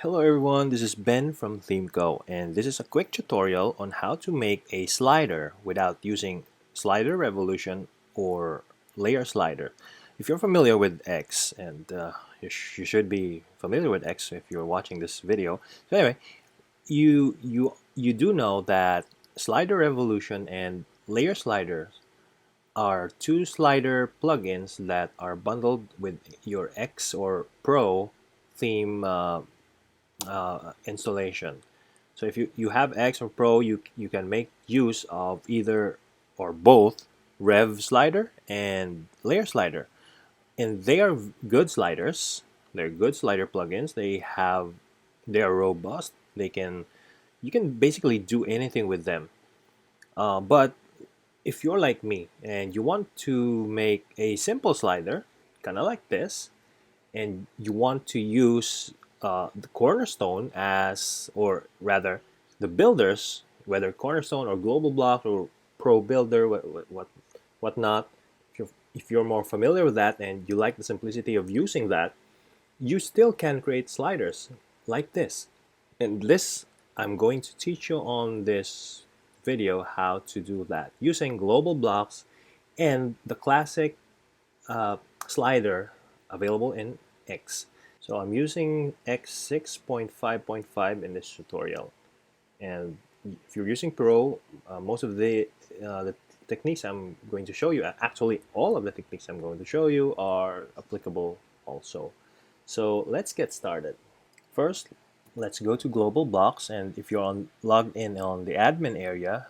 Hello everyone, this is Ben from ThemeCo, and this is a quick tutorial on how to make a slider without using Slider Revolution or Layer Slider. If you're familiar with X, and you should be familiar with X if you're watching this video. So anyway, you do know that Slider Revolution and Layer Slider are two slider plugins that are bundled with your X or Pro theme installation. So if you have X or Pro, you can make use of either or both Rev Slider and Layer Slider, and they are good sliders. They're good slider plugins. They are robust. You can basically do anything with them. But if you're like me and you want to make a simple slider, kind of like this, and you want to use the Cornerstone as, or rather, the builders, whether Cornerstone or Global Block or Pro Builder, whatnot, if you're more familiar with that and you like the simplicity of using that, you still can create sliders like this. And this, I'm going to teach you on this video how to do that using global blocks and the classic uh, slider available in X. So I'm using X 6.5.5 in this tutorial. And if you're using Pro, most of the techniques I'm going to show you, actually all of the techniques I'm going to show you are applicable also. So let's get started. First, let's go to global blocks, and if you're logged in on the admin area,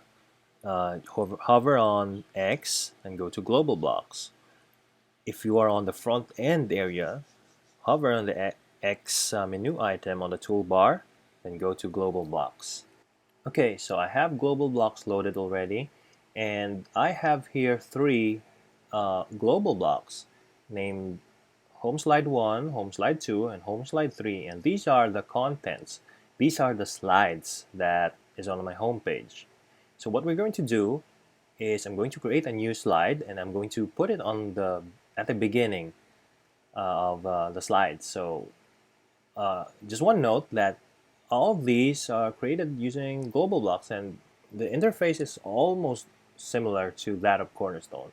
hover on X and go to global blocks. If you are on the front end area, hover on the X menu item on the toolbar, then go to global blocks. Okay, so I have global blocks loaded already, and I have here three global blocks named Home Slide 1, Home Slide 2, and Home Slide 3, and these are the contents. These are the slides that is on my home page. So what we're going to do is I'm going to create a new slide, and I'm going to put it on at the beginning of the slides. So just one note that all of these are created using global blocks, and the interface is almost similar to that of Cornerstone.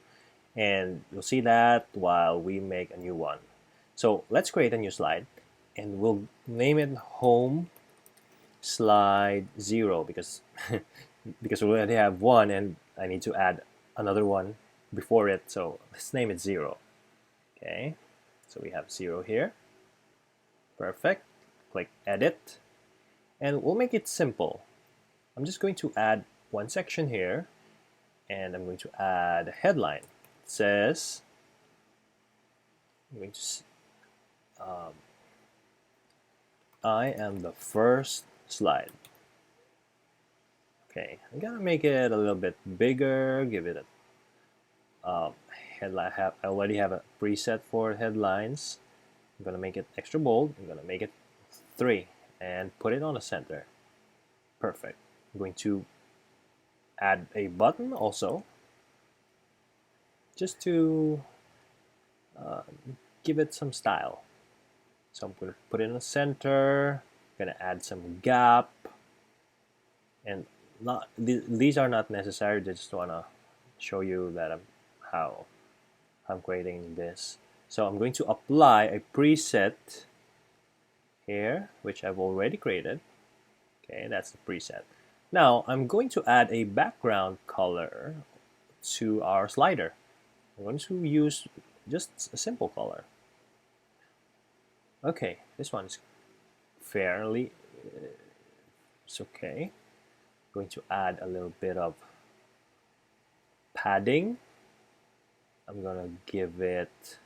And you'll see that while we make a new one. So let's create a new slide, and we'll name it Home Slide 0 because because we already have one, and I need to add another one before it. So let's name it 0. Okay, so we have 0 here. Perfect. Click Edit, and we'll make it simple. I'm just going to add one section here, and I'm going to add a headline. It says, I'm going to, I am the first slide. Okay, I'm gonna make it a little bit bigger, give it a headline. I already have a preset for headlines. I'm gonna make it extra bold. I'm gonna make it 3 and put it on the center. Perfect. I'm going to add a button also, just to give it some style. So I'm going to put it in the center. I'm going to add some gap, and these are not necessary. I just want to show you that how I'm creating this. So I'm going to apply a preset here, which I've already created. Okay, that's the preset. Now I'm going to add a background color to our slider. I'm going to use just a simple color. Okay, this one is fairly, it's okay. I'm going to add a little bit of padding. I'm gonna give it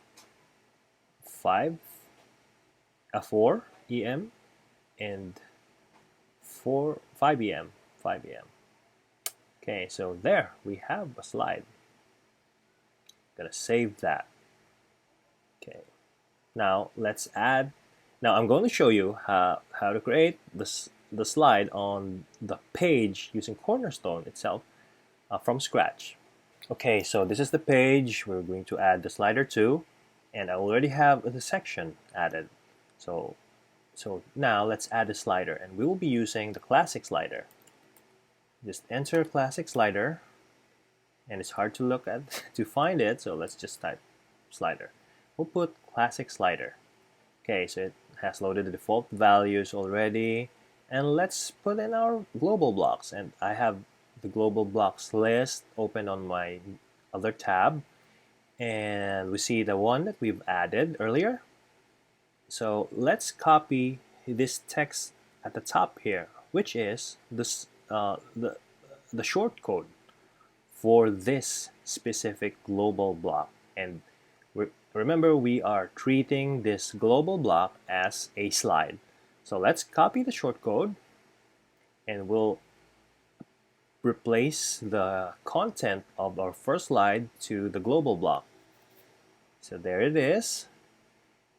4 EM and 5 EM. Okay, so there we have a slide. I'm gonna save that. Okay, now let's add. Now I'm going to show you how to create the slide on the page using Cornerstone itself from scratch. Okay, so this is the page we're going to add the slider to, and I already have the section added. So So now let's add a slider, and we will be using the classic slider. Just enter classic slider, and it's hard to look at to find it, so let's just type slider. We'll put classic slider. Okay, so it has loaded the default values already, and let's put in our global blocks. And I have the global blocks list open on my other tab, and we see the one that we've added earlier. So let's copy this text at the top here, which is this the short code for this specific global block. And remember, we are treating this global block as a slide. So let's copy the shortcode, and we'll replace the content of our first slide to the global block. So there it is.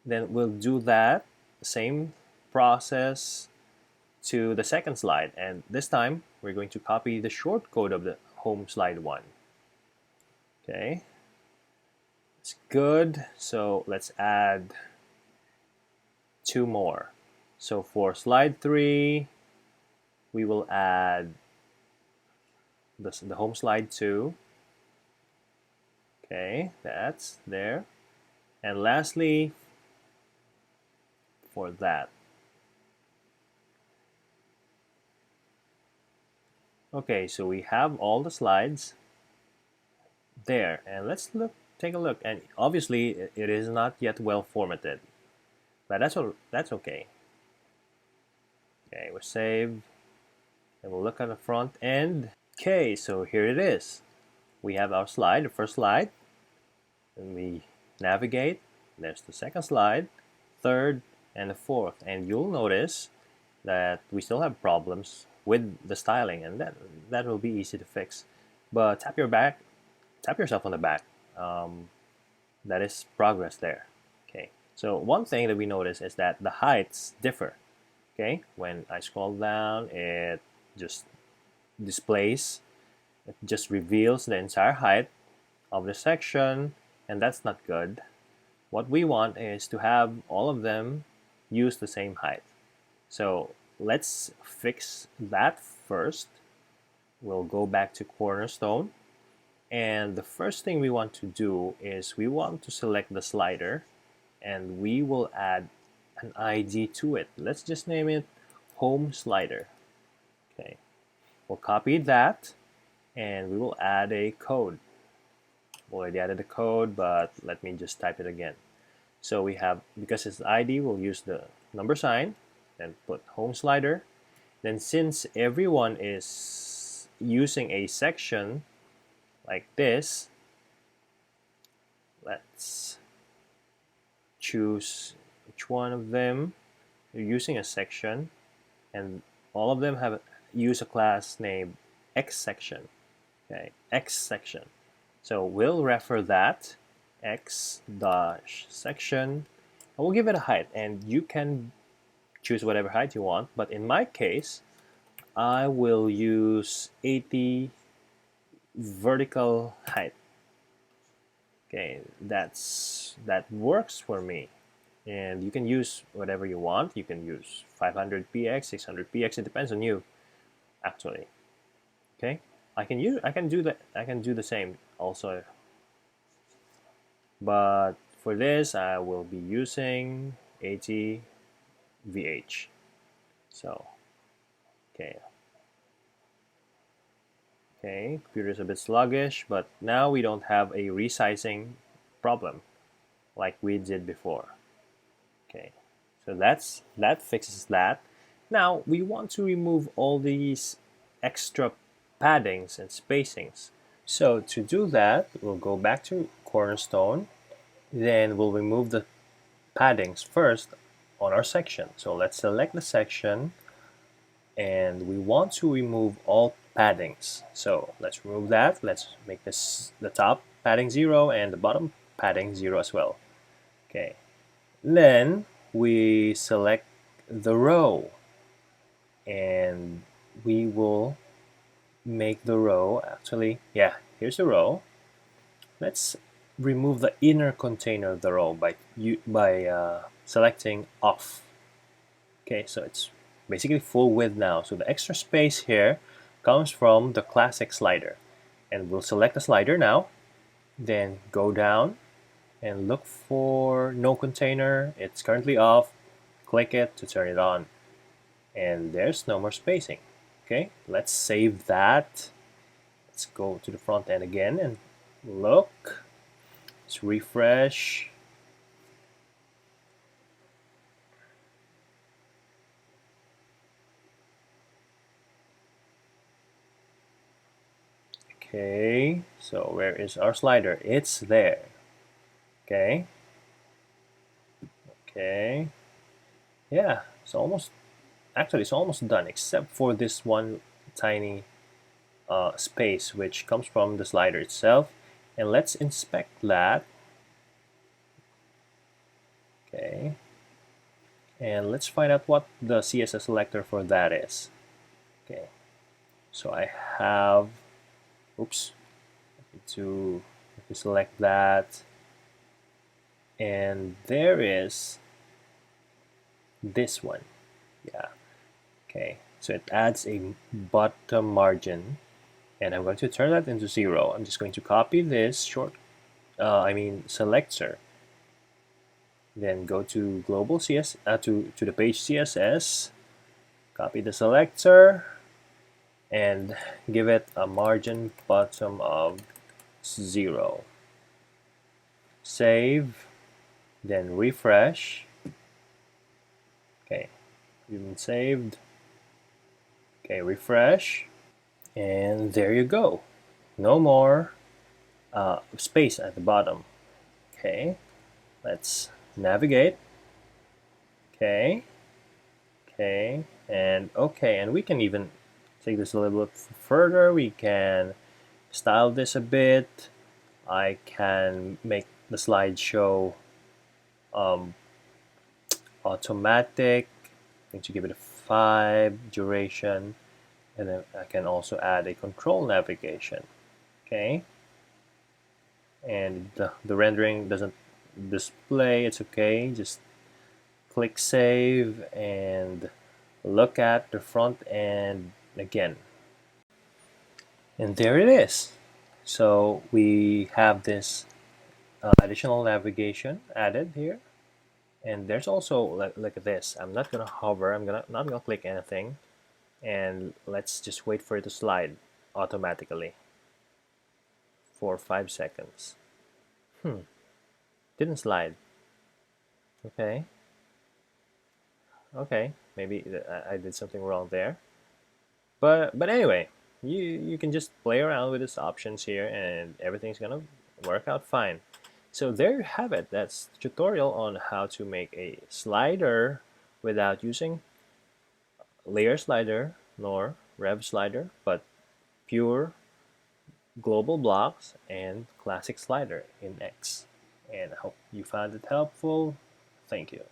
Then we'll do that same process to the second slide, and this time we're going to copy the shortcode of the home slide 1. Okay, it's good. So let's add 2 more. So for slide 3, we will add the home slide 2. Okay, that's there. And lastly, for that. Okay, so we have all the slides there, and let's take a look. And obviously, it is not yet well formatted, but that's okay. Okay, we'll save, and we'll look at the front end. Okay, so here it is. We have our slide, the first slide, and we navigate. There's the second slide, third, and the fourth. And you'll notice that we still have problems with the styling, and that will be easy to fix. But tap yourself on the back. That is progress there. Okay. So one thing that we notice is that the heights differ. Okay. When I scroll down, it just displays. It just reveals the entire height of the section, and that's not good. What we want is to have all of them use the same height. So let's fix that first. We'll go back to Cornerstone, and the first thing we want to do is we want to select the slider, and we will add an ID to it. Let's just name it Home Slider. Okay, we'll copy that, and we will add a code. Already added the code, but let me just type it again. So we have, because it's ID, we'll use the number sign, then put home slider. Then since everyone is using a section like this, let's choose each one of them. You're using a section, and all of them have use a class named X section. Okay, X section. So we'll refer that X dash section, and we'll give it a height, and you can choose whatever height you want, but in my case I will use 80 vertical height. Okay, that works for me, and you can use whatever you want. You can use 500px, 600px, it depends on you actually. Okay, I can do the same also, but for this I will be using 80 VH. So okay, computer is a bit sluggish, but now we don't have a resizing problem like we did before. Okay, so that fixes that. Now we want to remove all these extra paddings and spacings. So to do that, we'll go back to Cornerstone, then we'll remove the paddings first on our section. So let's select the section, and we want to remove all paddings. So let's remove that. Let's make this the top padding 0 and the bottom padding 0 as well. Okay, then we select the row, and we will make the row, actually, yeah, here's the row. Let's remove the inner container of the row by selecting off. Okay, so it's basically full width now. So the extra space here comes from the classic slider. And we'll select the slider now, then go down and look for no container. It's currently off. Click it to turn it on. And there's no more spacing. Okay, let's save that. Let's go to the front end again and look. Let's refresh. Okay, so where is our slider? It's there. Okay. Okay. Yeah, it's almost done except for this one tiny space which comes from the slider itself. And let's inspect that. Okay. And let's find out what the CSS selector for that is. Okay. So I have, oops, to select that. And there is this one. Yeah. Okay. So it adds a bottom margin. And I'm going to turn that into 0. I'm just going to copy this selector. Then go to global CS to the page CSS, copy the selector, and give it a margin bottom of 0. Save, then refresh. Okay, you've been saved. Okay, refresh, and there you go. No more space at the bottom. Okay, let's navigate. Okay, okay, and we can even take this a little bit further. We can style this a bit. I can make the slideshow automatic. I'm going to give it a 5 duration, and then I can also add a control navigation. Okay, and the rendering doesn't display. It's okay. Just click save and look at the front end again. And there it is. So we have this additional navigation added here. And there's also, like this, I'm not gonna hover, not gonna click anything. And let's just wait for it to slide automatically for 5 seconds. Didn't slide. Okay. Okay, maybe I did something wrong there. But anyway, you can just play around with these options here and everything's gonna work out fine. So there you have it. That's the tutorial on how to make a slider without using layer slider nor rev slider, but pure global blocks and classic slider in X. And I hope you found it helpful. Thank you.